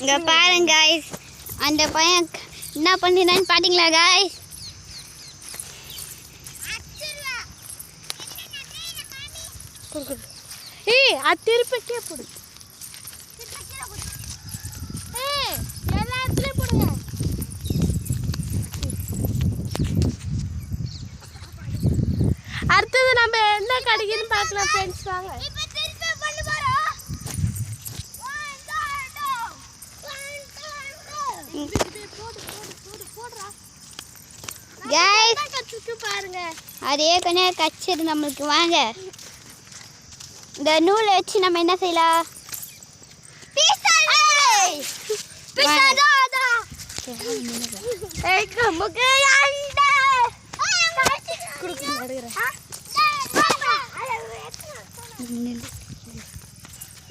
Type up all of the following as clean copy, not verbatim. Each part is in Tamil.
இங்க பாருங்க गाइस, அந்த பையன் என்ன பண்ணினான்னு பாத்தீங்களா गाइस? ஏய் அது திருப்பிக்கே போடு. ஏய் எல்லா இடத்துலயும் போடுங்க. அடுத்தது நம்ம என்ன கிடைக்குன்னு பார்க்கலாம் ஃப்ரெண்ட்ஸ். வாங்க गाइस பாருங்க. அதே கொஞ்சம் கச்சிரு நம்மளுக்கு. வாங்க இந்த நூலை வச்சு நம்ம என்ன செய்யலாம்?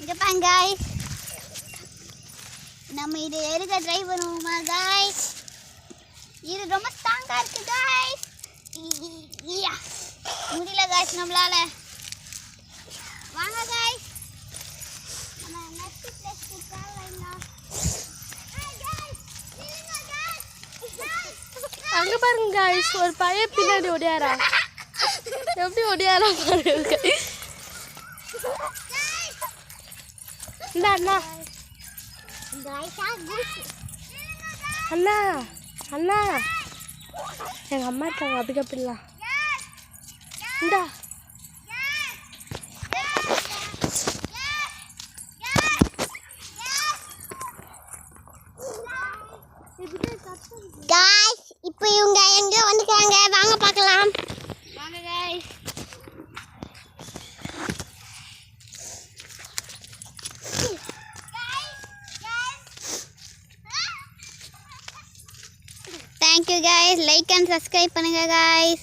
இங்க பாருங்க गाइस, நம்ம இது எடுக்க ட்ரை பண்ணுவோமா गाइस? இது ரொம்ப ஸ்ட்ராங்கா இருக்கு गाइस. முடியல गाइस நம்மளால. வாங்க गाइस, நம்ம நெக்ஸ்ட் பிளேஸ்க்கு போலாம். அங்க பாருங்க गाइस, ஒரு பையன் பின்னாடி ஓடியாரா. எப்படி ஓடியாரா பாருங்க. அண்ணா அண்ணா அண்ணா எங்க அம்மா இருக்காங்க, அப்படி அப்படிலாம் இந்தா. गाइस இப்போ இவங்க எங்க வந்துட்டாங்க, வாங்க பார்க்கலாம். வாங்க guys. Thank you guys, like and subscribe பண்ணுங்க guys.